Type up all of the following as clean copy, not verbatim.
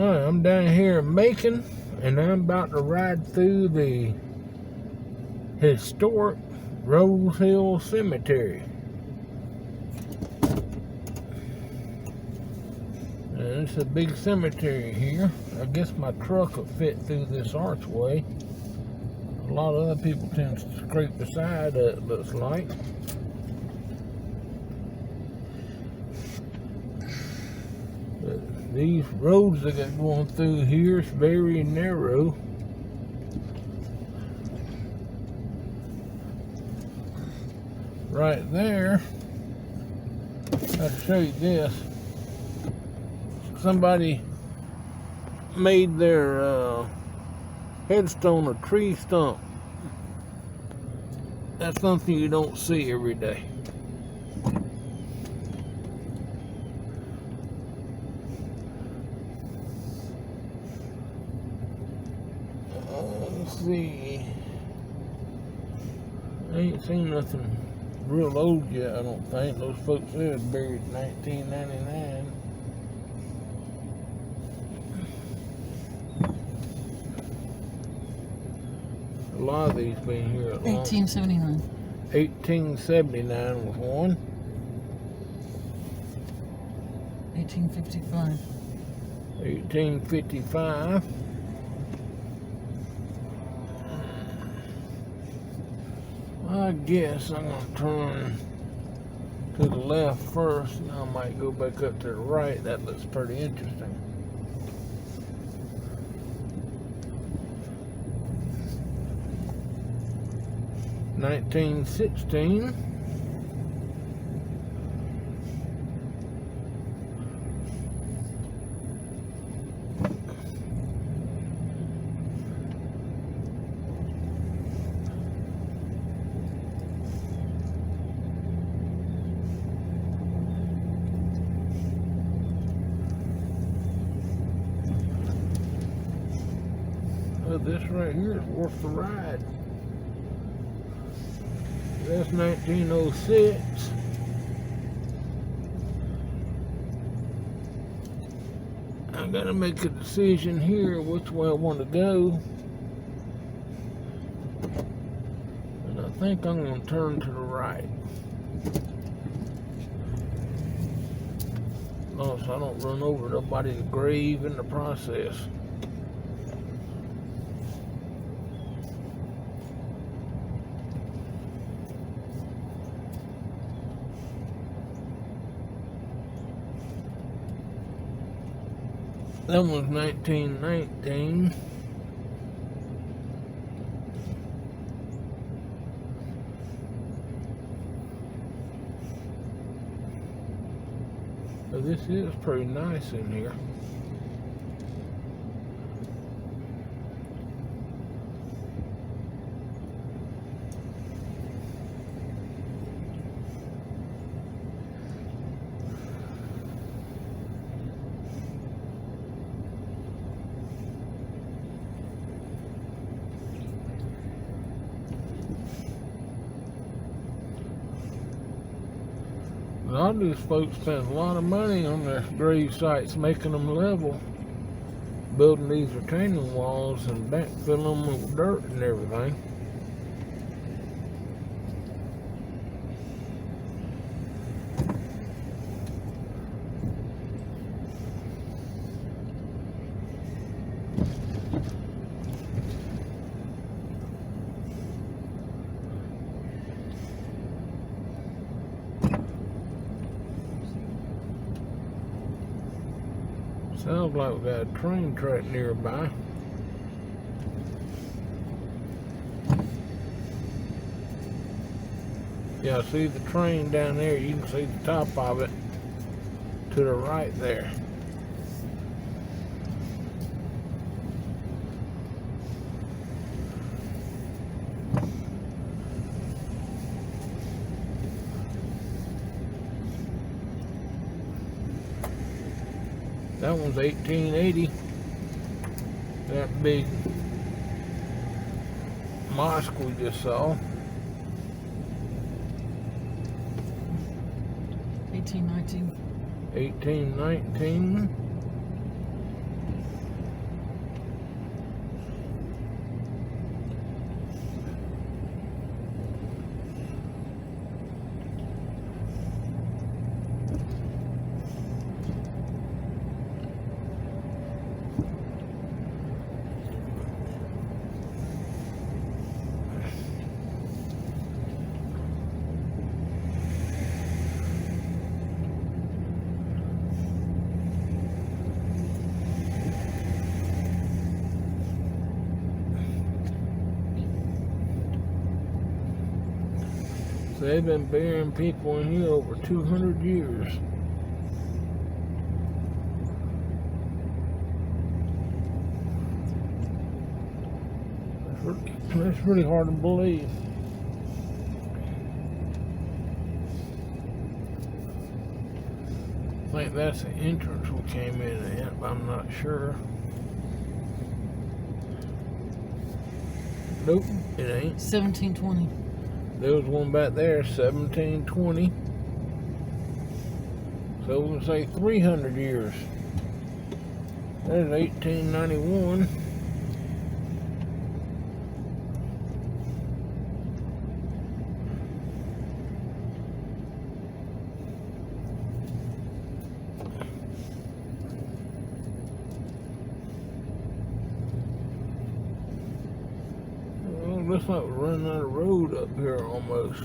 Alright, I'm down here in Macon, and I'm about to ride through the historic Rose Hill Cemetery. And it's a big cemetery here. I guess my truck will fit through this archway. A lot of other people tend to scrape the side, it looks like. But these roads that got going through here is very narrow. Right there, I'll show you this. Somebody made their headstone a tree stump. That's something you don't see every day. Let's see. I ain't seen nothing real old yet, I don't think. Those folks there was buried in 1999. A lot of these been here at long. 1879. 1879 was one. 1855. 1855. I guess I'm going to turn to the left first, and I might go back up to the right. That looks pretty interesting. (1916). This right here is worth the ride. That's 1906. I gotta make a decision here which way I want to go. And I think I'm gonna turn to the right. So I don't run over nobody's grave in the process. That was 1919. So this is pretty nice in here. A lot of these folks spend a lot of money on their grave sites, making them level, building these retaining walls and backfilling them with dirt and everything. Sounds like we got a train track nearby. Yeah, I see the train down there. You can see the top of it to the right there. That one's 1880. That big mosque we just saw. 1819. 1819. they've been burying people in here over 200 years. That's really hard to believe. I think that's the entrance we came in at, but I'm not sure. Nope, it ain't. 1720. There was one back there, 1720. So we'll say 300 years. There's 1891. Looks like we're running out of road up here almost.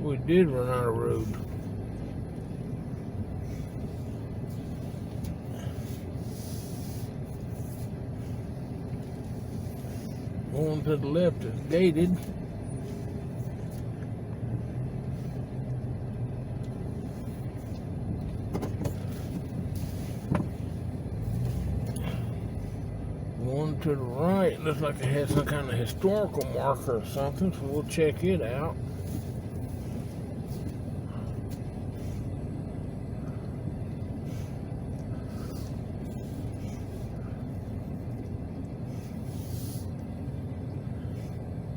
We did run out of road. One to the left is gated. One to the right looks like it has some kind of historical marker or something, so we'll check it out.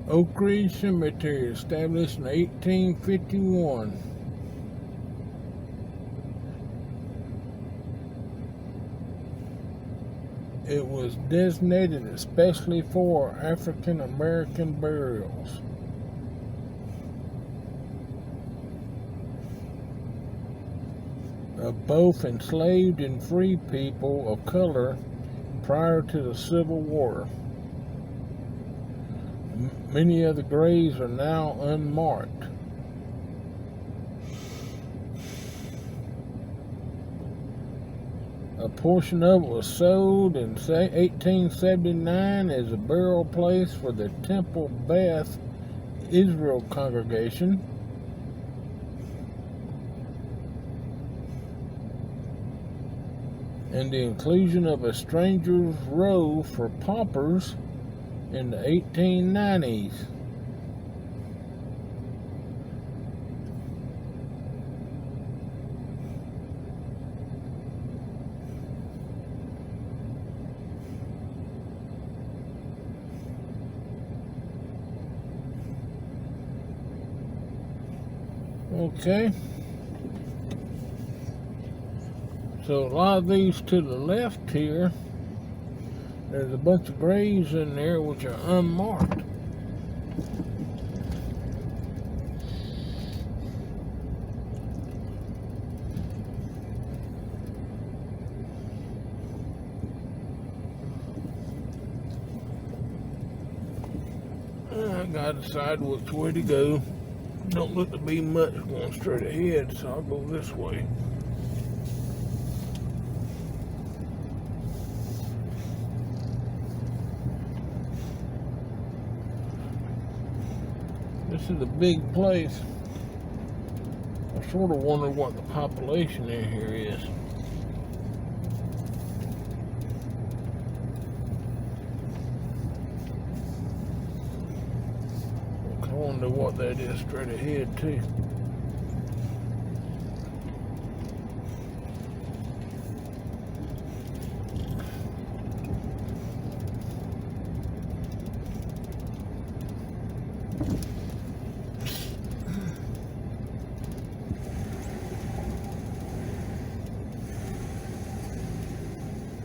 Oak Ridge Cemetery, established in 1851. It was designated especially for African American burials. Of both enslaved and free people of color prior to the Civil War. Many of the graves are now unmarked. A portion of it was sold in 1879 as a burial place for the Temple Beth Israel congregation. And the inclusion of a stranger's row for paupers in the 1890s. Okay. So a lot of these to the left here, there's a bunch of graves in there which are unmarked. I gotta decide which way to go. Don't look to be much going straight ahead, so I'll go this way. This is a big place. I sort of wonder what the population in here is. I wonder what that is straight ahead too.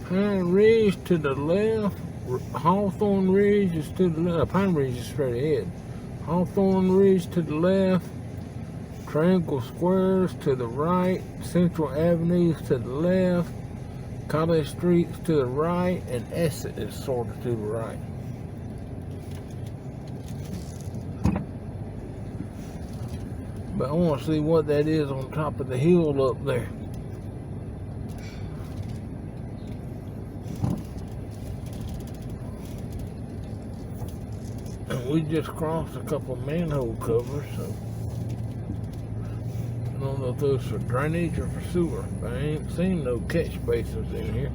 Pine Ridge to the left, Hawthorne Ridge is to the left, Pine Ridge is straight ahead. Hawthorne Ridge to the left, Triangle Squares to the right, Central Avenues to the left, College Streets to the right, and Essex is sort of to the right. But I want to see what that is on top of the hill up there. we just crossed a couple manhole covers, so I don't know if those for drainage or for sewer, but I ain't seen no catch basins in here.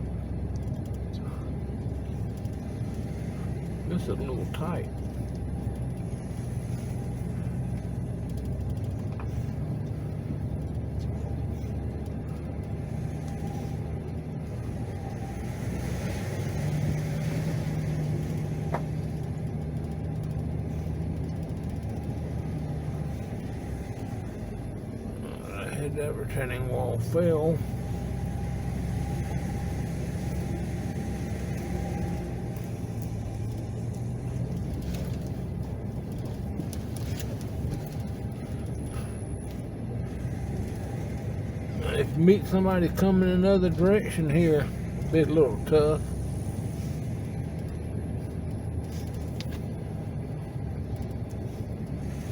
This is a little tight. That retaining wall fell. If you meet somebody coming in another direction here, it'll be a little tough.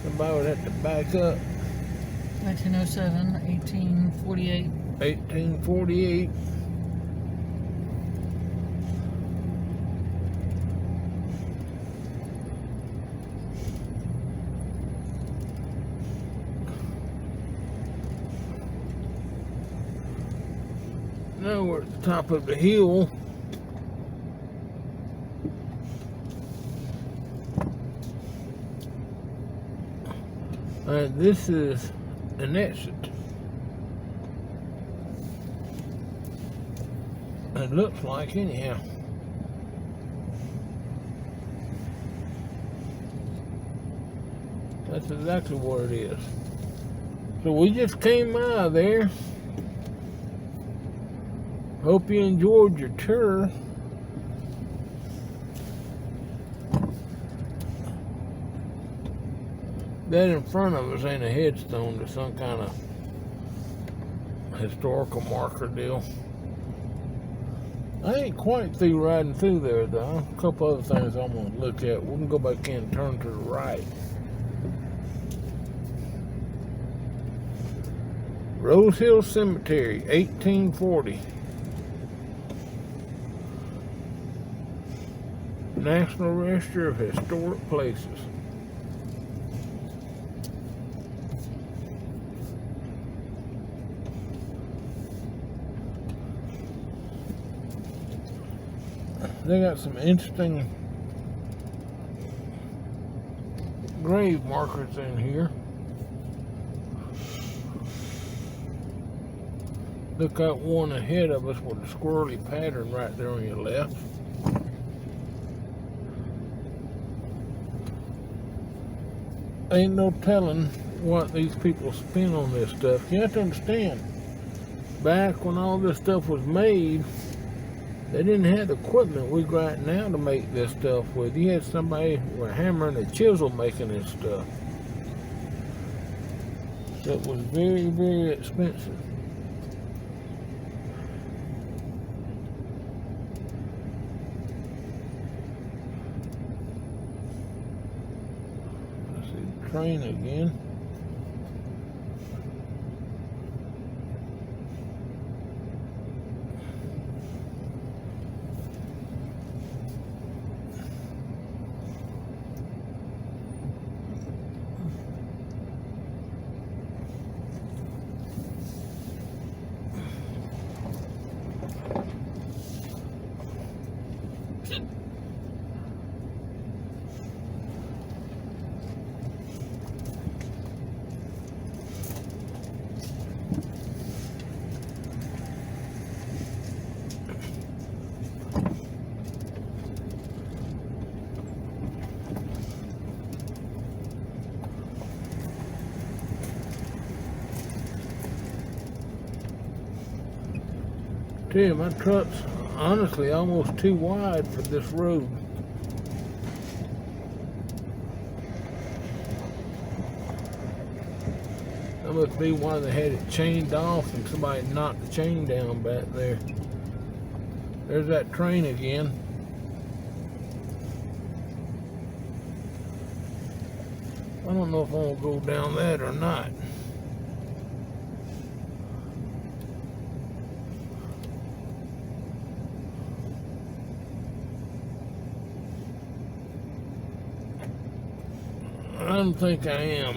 Somebody would have to back up. 1907, 1848. 1848. Now we're at the top of the hill. And this is an exit. It looks like, anyhow. That's exactly what it is. So we just came out of there. Hope you enjoyed your tour. That in front of us ain't a headstone to some kind of historical marker deal. I ain't quite through riding through there though. A couple other things I'm gonna look at. We can go back in and turn to the right. Rose Hill Cemetery, 1840. National Register of Historic Places. They got some interesting grave markers in here. Look at one ahead of us with a squirrely pattern right there on your left. Ain't no telling what these people spend on this stuff. You have to understand, back when all this stuff was made, they didn't have the equipment we got now to make this stuff with. You had somebody with a hammer and a chisel making this stuff. So it was very, very expensive. Let's see the train again. Tell you, my truck's honestly almost too wide for this road. That must be why they had it chained off and somebody knocked the chain down back there. There's that train again. I don't know if I'm gonna go down that or not. don't think I am.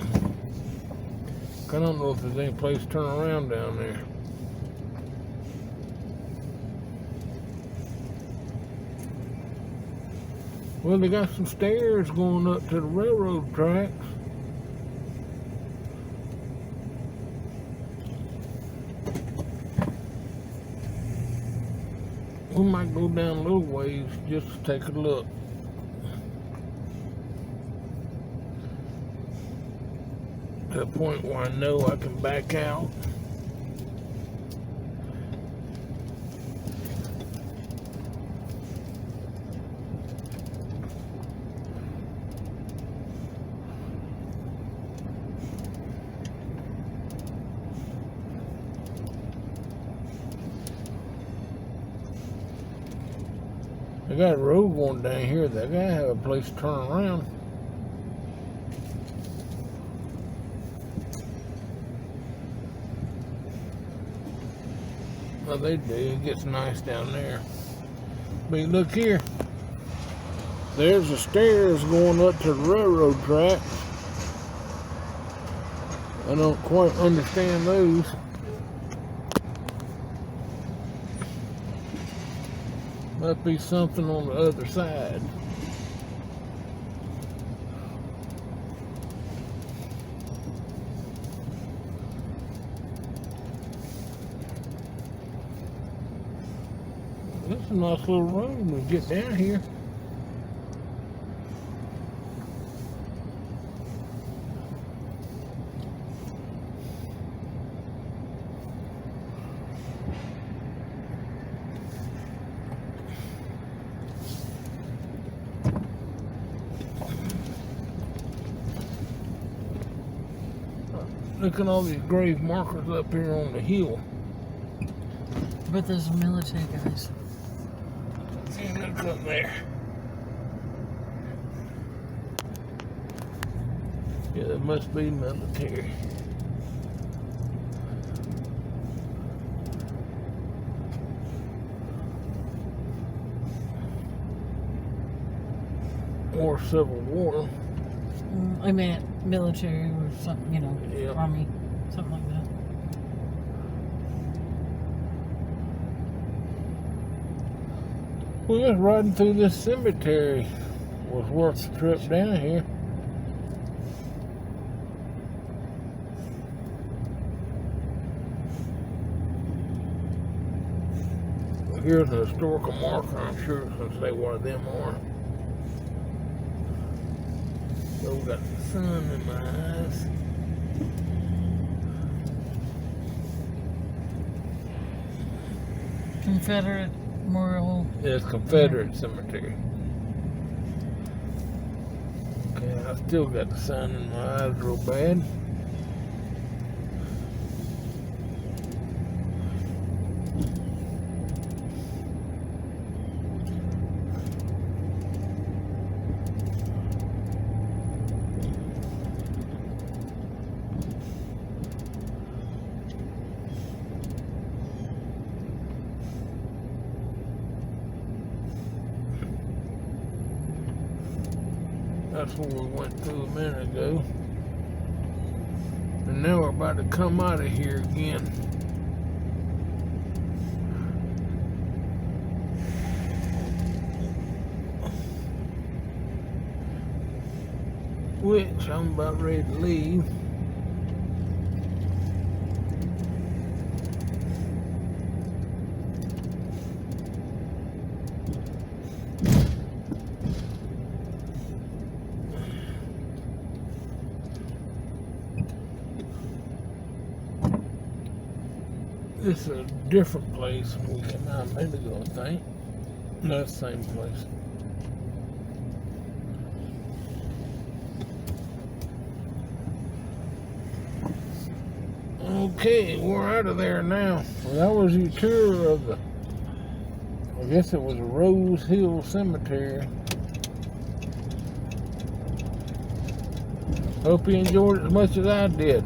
I don't know if there's any place to turn around down there. Well, they got some stairs going up to the railroad tracks. We might go down a little ways just to take a look. To the point where I know I can back out. I got a road going down here. They gotta have a place to turn around. Well, they do. It gets nice down there. But look here. There's the stairs going up to the railroad track. I don't quite understand those. Must be something on the other side. This is a nice little road when we get down here. Look at all these grave markers up here on the hill. But there's military guys. See, look up there. Yeah, that must be military. Or Civil War. I meant military or something, you know, Yep. army, something like that. Well, just riding through this cemetery was worth the trip down here. Well, here's a historical marker, I'm sure it's going to say what them are. So we got the sun in my eyes. Confederate Memorial. Yeah, it's Confederate Cemetery. Okay, I still got the sun in my eyes real bad. That's where we went through a minute ago. And now we're about to come out of here again. Which I'm about ready to leave. This is a different place than we came out a minute ago, I think. No, it's the same place. Okay, we're out of there now. Well, that was your tour of the, I guess it was a Rose Hill Cemetery. Hope you enjoyed it as much as I did.